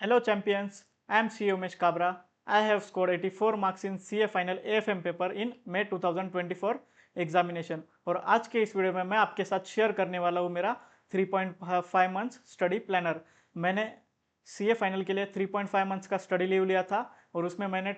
Hello champions, I am CA Umesh Kabra. I have scored 84 marks in CA Final AFM paper in May 2024 examination. और आज के इस video में मैं आपके साथ शेयर करने वाला हूँ मेरा 3.5 मंथ्स स्टडी प्लानर। मैंने CA फाइनल के लिए 3.5 मंथ्स का स्टडी लीव लिया था और उसमें मैंने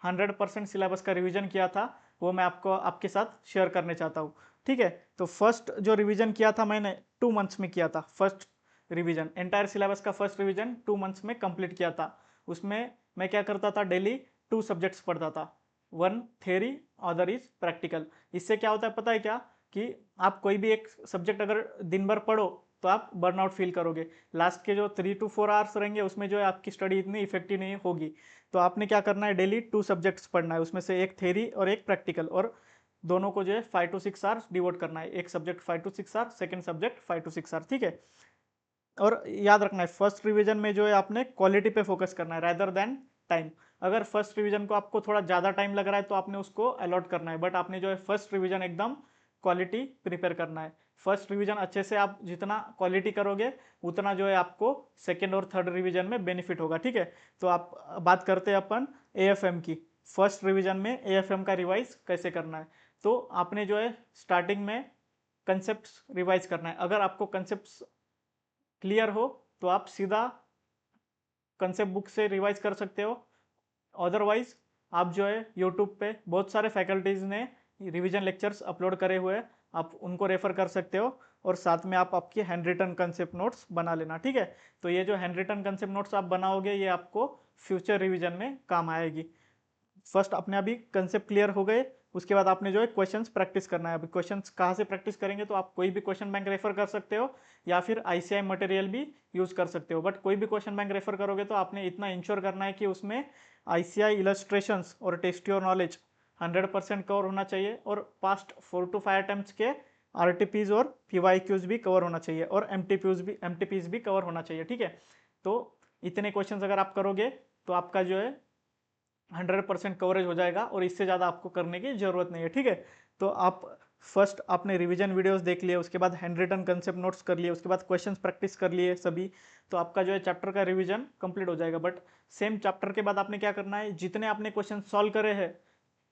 100% सिलेबस का रिवीजन किया था। वो मैं आपके साथ शेयर करने चाहता हूँ। ठीक है, तो फर्स्ट जो रिवीजन किया था मैंने 2 मंथ्स में किया था। फर्स्ट रिवीजन एंटायर सिलेबस का फर्स्ट रिवीजन 2 मंथ्स में कंप्लीट किया था। उसमें मैं क्या करता था, डेली 2 सब्जेक्ट्स पढ़ता था, 1 थ्योरी अदर इज प्रैक्टिकल। इससे क्या होता है पता है क्या, कि आप कोई भी एक सब्जेक्ट अगर दिन भर पढ़ो तो आप बर्नआउट फील करोगे। लास्ट के जो 3 to 4 आवर्स रहेंगे उसमें जो है आपकी स्टडी इतनी इफेक्टिव नहीं होगी। तो आपने क्या करना है, डेली 2 सब्जेक्ट्स पढ़ना है, उसमें से एक थ्योरी और एक प्रैक्टिकल, और दोनों को जो है 5 to 6 आवर्स डिवोट करना है। एक subject 5 to 6 hours, second subject 5 to 6 hours. ठीक है, और याद रखना है फर्स्ट रिवीजन में जो है आपने क्वालिटी पे फोकस करना है रादर देन टाइम। अगर फर्स्ट रिवीजन को आपको थोड़ा ज़्यादा टाइम लग रहा है तो आपने उसको अलॉट करना है, बट आपने जो है फर्स्ट रिवीजन एकदम क्वालिटी प्रिपेयर करना है। फर्स्ट रिवीजन अच्छे से आप जितना क्वालिटी करोगे उतना जो है आपको सेकेंड और थर्ड रिवीजन में बेनिफिट होगा। ठीक है, तो आप बात करते हैं अपन AFM की। फर्स्ट रिवीजन में AFM का रिवाइज कैसे करना है, तो आपने जो है स्टार्टिंग में कंसेप्ट रिवाइज करना है। अगर आपको कंसेप्ट क्लियर हो तो आप सीधा कंसेप्ट बुक से रिवाइज कर सकते हो। अदरवाइज आप जो है यूट्यूब पे बहुत सारे फैकल्टीज ने रिवीजन लेक्चर्स अपलोड करे हुए हैं, आप उनको रेफर कर सकते हो। और साथ में आप आपकी हैंड रिटन कंसेप्ट नोट्स बना लेना। ठीक है, तो ये जो हैंड रिटन कंसेप्ट नोट्स आप बनाओगे ये आपको फ्यूचर रिवीजन में काम आएगी। फर्स्ट अपने अभी कंसेप्ट क्लियर हो गए, उसके बाद आपने जो है क्वेश्चंस प्रैक्टिस करना है। अभी क्वेश्चंस कहाँ से प्रैक्टिस करेंगे, तो आप कोई भी क्वेश्चन बैंक रेफर कर सकते हो या फिर ICI मटेरियल भी यूज कर सकते हो। बट कोई भी क्वेश्चन बैंक रेफर करोगे तो आपने इतना इंश्योर करना है कि उसमें ICI इलस्ट्रेशंस और टेस्ट योर नॉलेज 100% कवर होना चाहिए, और पास्ट 4 to 5 अटेम्प्ट्स के RTPs और PYQs भी कवर होना चाहिए, और MTPs भी कवर होना चाहिए। ठीक है, तो इतने क्वेश्चन अगर आप करोगे तो आपका जो है 100% कवरेज हो जाएगा, और इससे ज़्यादा आपको करने की ज़रूरत नहीं है। ठीक है, तो आप फर्स्ट आपने रिवीजन वीडियोस देख लिए, उसके बाद हैंड रिटन कंसेप्ट नोट्स कर लिए, उसके बाद क्वेश्चंस प्रैक्टिस कर लिए सभी, तो आपका जो है चैप्टर का रिवीजन कंप्लीट हो जाएगा। बट सेम चैप्टर के बाद आपने क्या करना है, जितने आपने क्वेश्चन सॉल्व करे हैं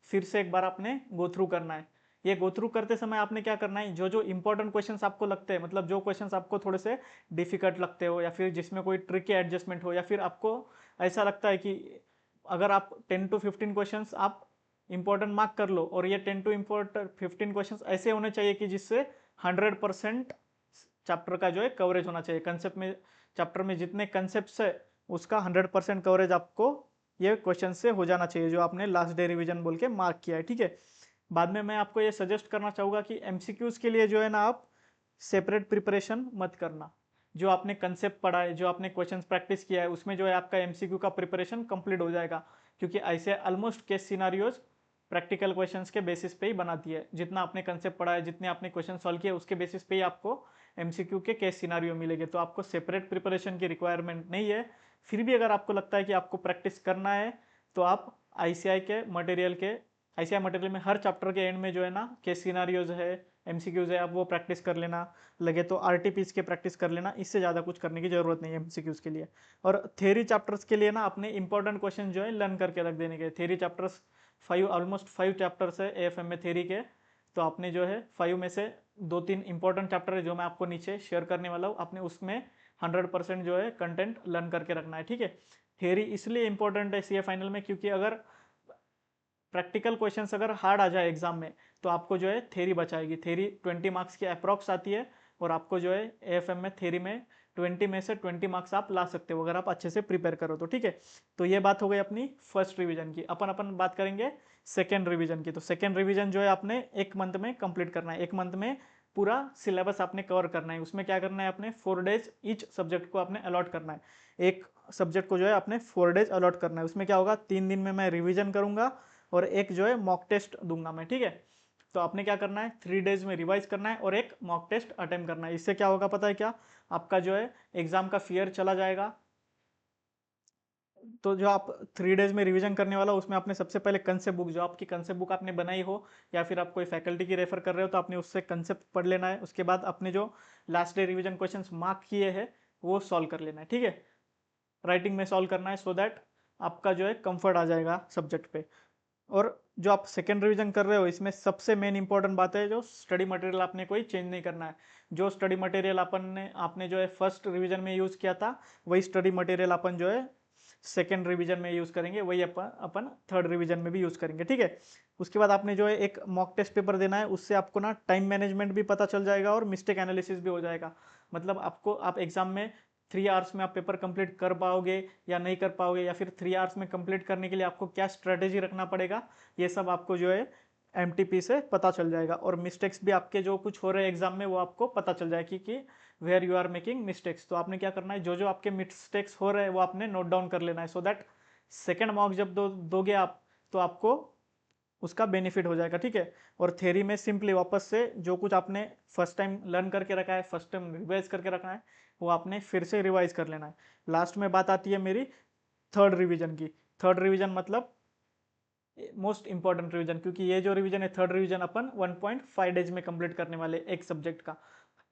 फिर से एक बार आपने गो थ्रू करना है। ये गो थ्रू करते समय आपने क्या करना है, जो जो इंपॉर्टेंट क्वेश्चंस आपको लगते हैं, मतलब जो क्वेश्चंस आपको थोड़े से डिफिकल्ट लगते हो, या फिर जिसमें कोई ट्रिकी एडजस्टमेंट हो, या फिर आपको ऐसा लगता है कि अगर आप 10 to 15 क्वेश्चंस आप इंपॉर्टेंट मार्क कर लो, और ये 10 to 15 क्वेश्चंस ऐसे होने चाहिए कि जिससे 100% चैप्टर का जो है कवरेज होना चाहिए। कंसेप्ट में चैप्टर में जितने कंसेप्ट है उसका 100% कवरेज आपको ये क्वेश्चन से हो जाना चाहिए, जो आपने लास्ट डे रिवीजन बोल के मार्क किया है। ठीक है, बाद में मैं आपको ये सजेस्ट करना चाहूँगा कि MCQs के लिए जो है ना आप सेपरेट प्रिपरेशन मत करना। जो आपने कंसेप्ट पढ़ा है, जो आपने क्वेश्चंस प्रैक्टिस किया है, उसमें जो है आपका MCQ का प्रिपरेशन कंप्लीट हो जाएगा, क्योंकि ऐसे almost case scenarios practical questions के बेसिस पे ही बनाती है। जितना आपने कंसेप्ट पढ़ा है, जितने आपने क्वेश्चन सॉल्व किए, उसके बेसिस पे ही आपको MCQ के केस सिनारियो मिलेंगे। तो आपको सेपरेट प्रिपरेशन की रिक्वायरमेंट नहीं है। फिर भी अगर आपको लगता है कि आपको प्रैक्टिस करना है तो आप ICI मटेरियल में हर चैप्टर के एंड में जो है ना केस सिनारियोज है, MCQs है, आप वो प्रैक्टिस कर लेना। लगे तो RTPs के प्रैक्टिस कर लेना, इससे ज़्यादा कुछ करने की जरूरत नहीं है MCQs के लिए। और थ्योरी चैप्टर्स के लिए ना अपने इंपॉर्टेंट क्वेश्चन जो है लर्न करके रख देने के। थ्योरी चैप्टर्स 5 ऑलमोस्ट 5 चैप्टर्स है AFM में थ्योरी के, तो आपने जो है 5 में से 2-3 इंपॉर्टेंट चैप्टर है जो मैं आपको नीचे शेयर करने वाला हूँ, आपने उसमें 100% जो है कंटेंट लर्न करके रखना है। ठीक है, थ्योरी इसलिए इंपॉर्टेंट है CA फाइनल में, क्योंकि अगर प्रैक्टिकल क्वेश्चंस अगर हार्ड आ जाए एग्जाम में तो आपको जो है थ्योरी बचाएगी। थ्योरी 20 मार्क्स की अप्रॉक्स आती है, और आपको जो है AFM में थ्योरी में 20 में से 20 मार्क्स आप ला सकते हो अगर आप अच्छे से प्रिपेयर करो तो। ठीक है, तो ये बात हो गई अपनी फर्स्ट रिवीजन की। अपन अपन बात करेंगे सेकेंड रिवीजन की। तो सेकेंड रिवीजन जो है आपने 1 मंथ में कंप्लीट करना है। 1 मंथ में पूरा सिलेबस आपने कवर करना है। उसमें क्या करना है, आपने 4 डेज ईच सब्जेक्ट को आपने अलॉट करना है। एक सब्जेक्ट को जो है आपने 4 डेज अलॉट करना है। उसमें क्या होगा, 3 दिन में मैं रिवीजन करूंगा और एक जो है मॉक टेस्ट दूंगा मैं। ठीक है, तो आपने क्या करना है, 3 डेज में रिवाइज करना है और एक मॉक टेस्ट अटेम्प्ट करना है। इससे क्या होगा पता है क्या, आपका जो है एग्जाम का फियर चला जाएगा। तो जो आप 3 डेज में रिवीजन करने वाला उसमें आपने सबसे पहले कंसेप्ट बुक, जो आपकी कंसेप्ट बुक आपने बनाई हो या फिर आप कोई फैकल्टी की रेफर कर रहे हो तो आपने उससे कंसेप्ट पढ़ लेना है। उसके बाद अपने जो last day revision questions mark किए हैं वो सॉल्व कर लेना है। ठीक है, राइटिंग में सॉल्व करना है, सो दैट आपका जो है कंफर्ट आ जाएगा सब्जेक्ट पे। और जो आप सेकेंड रिवीजन कर रहे हो, इसमें सबसे मेन इंपॉर्टेंट बात है, जो स्टडी मटेरियल आपने कोई चेंज नहीं करना है। जो स्टडी मटेरियल आपने जो है फर्स्ट रिवीजन में यूज़ किया था, वही स्टडी मटेरियल अपन जो है सेकेंड रिवीजन में यूज़ करेंगे, वही अपन थर्ड रिवीजन में भी यूज़ करेंगे, ठीक है। उसके बाद आपने जो है एक मॉक टेस्ट पेपर देना है, उससे आपको ना टाइम मैनेजमेंट भी पता चल जाएगा और मिस्टेक एनालिसिस भी हो जाएगा। मतलब आप एग्जाम में 3 आवर्स में आप पेपर कंप्लीट कर पाओगे या नहीं कर पाओगे, या फिर 3 आवर्स में कंप्लीट करने के लिए आपको क्या स्ट्रेटेजी रखना पड़ेगा, ये सब आपको जो है एमटीपी से पता चल जाएगा। और मिस्टेक्स भी आपके जो कुछ हो रहे हैं एग्जाम में, वो आपको पता चल जाएगी कि where you are making mistakes. तो आपने क्या करना है, जो जो आपके मिस्टेक्स हो रहे हैं वो आपने नोट डाउन कर लेना है, सो दैट सेकेंड मॉक जब दोगे आप, तो आपको उसका बेनिफिट हो जाएगा, ठीक है। और थ्योरी में सिंपली वापस से जो कुछ आपने फर्स्ट टाइम लर्न करके रखा है, फर्स्ट टाइम रिवाइज करके रखना है, वो आपने फिर से रिवाइज कर लेना है। लास्ट में बात आती है मेरी थर्ड रिवीजन की। थर्ड रिवीजन मतलब मोस्ट इंपॉर्टेंट रिवीजन, क्योंकि ये जो रिवीजन है थर्ड रिवीजन अपन 1.5 डेज में कंप्लीट करने वाले एक सब्जेक्ट का।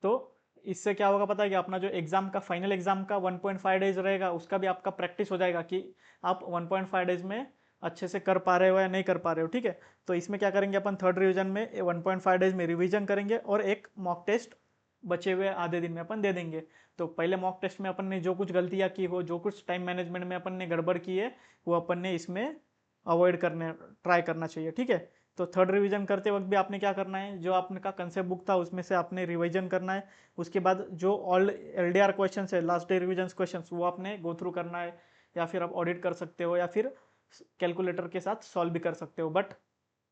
तो इससे क्या होगा पता है कि अपना जो एग्जाम का फाइनल एग्जाम का 1.5 डेज रहेगा, उसका भी आपका प्रैक्टिस हो जाएगा कि आप 1.5 डेज में अच्छे से कर पा रहे हो या नहीं कर पा रहे हो, ठीक है। तो इसमें क्या करेंगे अपन, थर्ड रिवीजन में 1.5 डेज में रिवीजन करेंगे और एक मॉक टेस्ट बचे हुए आधे दिन में अपन दे देंगे। तो पहले मॉक टेस्ट में अपन ने जो कुछ गलतियां की हो, जो कुछ टाइम मैनेजमेंट में अपन ने गड़बड़ की है, वो अपन ने इसमें अवॉइड करने ट्राई करना चाहिए, ठीक है। तो थर्ड रिवीजन करते वक्त भी आपने क्या करना है, जो आपने का कंसेप्ट बुक था उसमें से आपने रिवीजन करना है। उसके बाद जो ऑल एलडीआर क्वेश्चन है, लास्ट डे रिवीजन क्वेश्चन, वो आपने गो थ्रू करना है, या फिर आप ऑडिट कर सकते हो या फिर कैलकुलेटर के साथ सॉल्व भी कर सकते हो। बट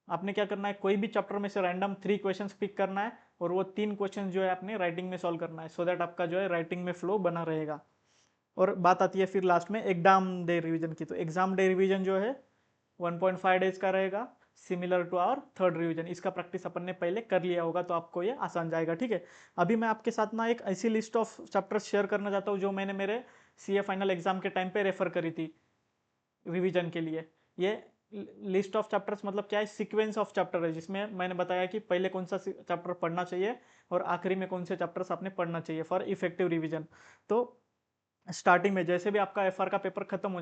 आपने क्या करना है, कोई भी चैप्टर में से रैंडम 3 क्वेश्चंस पिक करना है और वो 3 क्वेश्चन जो है आपने राइटिंग में सॉल्व करना है, सो दैट आपका जो है राइटिंग में फ्लो बना रहेगा। और बात आती है फिर लास्ट में एग्जाम डे रिवीजन की। तो एग्जाम डे रिवीजन जो है 1.5 डेज का रहेगा, similar to our third revision. इसका प्रैक्टिस अपन ने पहले कर लिया होगा, तो आपको ये आसान जाएगा, ठीक है। अभी मैं आपके साथ ना एक ऐसी लिस्ट ऑफ चैप्टर्स शेयर करना चाहता हूँ जो मैंने मेरे सीए फाइनल एग्जाम के टाइम पे रेफर करी थी रिवीजन के लिए। ये लिस्ट ऑफ चैप्टर्स मतलब क्या है, सीक्वेंस ऑफ चैप्टर है, जिसमें मैंने बताया कि पहले कौन सा चैप्टर पढ़ना चाहिए और आखिरी में कौन से चैप्टर्स आपने पढ़ना चाहिए फॉर इफेक्टिव रिवीजन। तो स्टार्टिंग में जैसे भी आपका एफआर का पेपर खत्म हो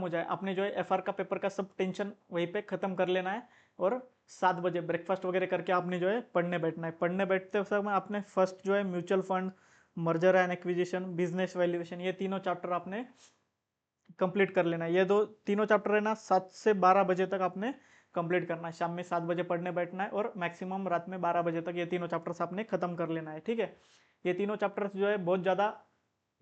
जाए, आपने जो है एफआर का पेपर का सब टेंशन वहीं पे खत्म कर लेना है। और 7 बजे ब्रेकफास्ट वगैरह करके आपने जो है पढ़ने बैठना है। पढ़ने बैठते समय आपने फर्स्ट जो है mutual fund, merger and acquisition, business valuation, ये तीनों चैप्टर आपने कंप्लीट कर लेना है। ये दो तीनों चैप्टर है ना 7 से 12 बजे तक आपने कंप्लीट करना है। शाम में 7 बजे पढ़ने बैठना है और मैक्सिमम रात में 12 बजे तक ये तीनों चैप्टर्स आपने खत्म कर लेना है, ठीक है। ये तीनों चैप्टर्स जो है बहुत ज़्यादा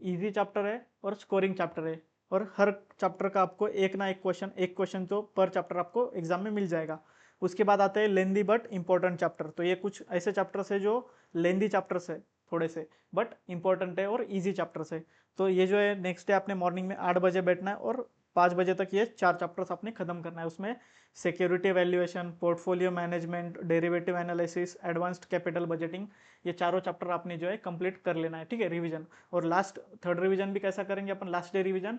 इजी चैप्टर है और स्कोरिंग चैप्टर है, और हर चैप्टर का आपको एक क्वेश्चन तो पर चैप्टर आपको एग्जाम में मिल जाएगा। उसके बाद आते हैं लेंदी बट इंपॉर्टेंट चैप्टर। तो ये कुछ ऐसे चैप्टर्स है जो लेंदी चैप्टर्स है थोड़े से, बट इंपॉर्टेंट है और इजी चैप्टर्स है। तो ये जो है नेक्स्ट डे आपने मॉर्निंग में 8 बजे बैठना है और 5 बजे तक ये 4 चैप्टर्स आपने खत्म करना है। उसमें security valuation, portfolio management, derivative analysis, advanced capital budgeting, ये चारों चैप्टर आपने जो है कंप्लीट कर लेना है, ठीक है, रिवीजन। और लास्ट थर्ड रिवीजन भी कैसा करेंगे अपन, last day revision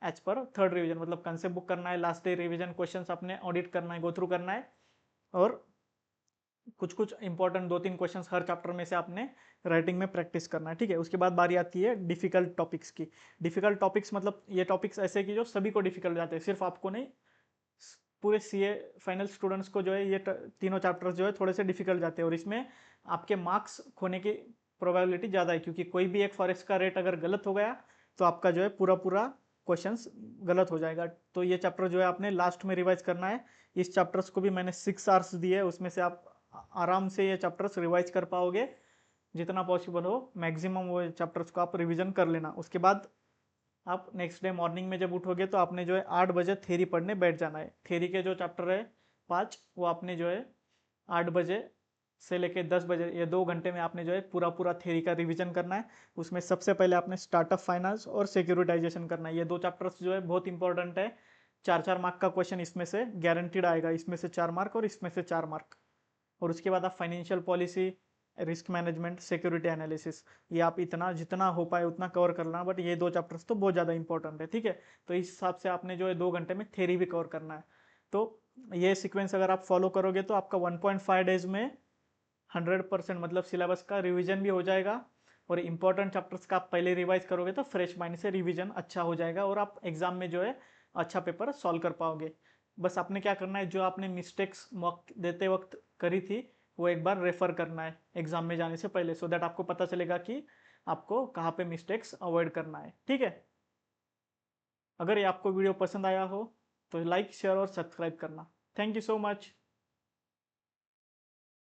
as per third revision, मतलब कंसेप्ट बुक करना है, लास्ट डे रिवीजन क्वेश्चंस आपने ऑडिट करना है, गो थ्रू करना है, और कुछ कुछ इंपॉर्टेंट 2-3 क्वेश्चंस हर चैप्टर में से आपने राइटिंग में प्रैक्टिस करना है, ठीक है। उसके बाद बारी आती है डिफिकल्ट टॉपिक्स की। डिफिकल्ट टॉपिक्स मतलब ये टॉपिक्स ऐसे कि जो सभी को डिफिकल्ट जाते हैं, सिर्फ आपको नहीं, पूरे सीए फाइनल स्टूडेंट्स को जो है ये तीनों चैप्टर्स जो है थोड़े से डिफिकल्ट जाते हैं, और इसमें आपके मार्क्स खोने की प्रोबेबिलिटी ज़्यादा है, क्योंकि कोई भी एक फॉरेक्स का रेट अगर गलत हो गया तो आपका जो है पूरा पूरा क्वेश्चंस गलत हो जाएगा। तो ये चैप्टर जो है आपने लास्ट में रिवाइज करना है। इस चैप्टर्स को भी मैंने 6 आवर्स दिए है, उसमें से आप आराम से ये चैप्टर्स रिवाइज कर पाओगे, जितना पॉसिबल हो मैक्सिमम वो चैप्टर्स को आप रिवीजन कर लेना। उसके बाद आप नेक्स्ट डे मॉर्निंग में जब उठोगे तो आपने जो है 8 बजे थेरी पढ़ने बैठ जाना है। थेरी के जो चैप्टर है 5, वो आपने जो है 8 बजे से लेके 10 बजे, ये 2 घंटे में आपने जो है पूरा पूरा थेरी का रिवीजन करना है। उसमें सबसे पहले आपने स्टार्टअप फाइनेंस और सिक्योरिटाइजेशन करना है। ये 2 चैप्टर्स जो है बहुत इंपॉर्टेंट है। 4-4 मार्क का क्वेश्चन इसमें से गारंटीड आएगा, इसमें से 4 मार्क और इसमें से 4 मार्क। और उसके बाद आप financial policy, risk management, security analysis, ये आप इतना जितना हो पाए उतना कवर करना, बट ये 2 चैप्टर्स तो बहुत ज़्यादा इंपॉर्टेंट है, ठीक है। तो इस हिसाब से आपने जो है 2 घंटे में थेरी भी कवर करना है। तो ये सीक्वेंस अगर आप फॉलो करोगे तो आपका 1.5 डेज में 100% मतलब सिलेबस का रिवीजन भी हो जाएगा और इंपॉर्टेंट चैप्टर्स का आप पहले रिवाइज करोगे तो फ्रेश माइंड से रिवीजन अच्छा हो जाएगा और आप एग्जाम में जो है अच्छा पेपर सॉल्व कर पाओगे। बस आपने क्या करना है, जो आपने मिस्टेक्स मॉक देते वक्त करी थी वो एक बार रेफर करना है एग्जाम में जाने से पहले, सो दैट आपको पता चलेगा कि आपको कहाँ पे मिस्टेक्स अवॉइड करना है। ठीक है, अगर ये आपको वीडियो पसंद आया हो तो लाइक शेयर और सब्सक्राइब करना। Thank you so much.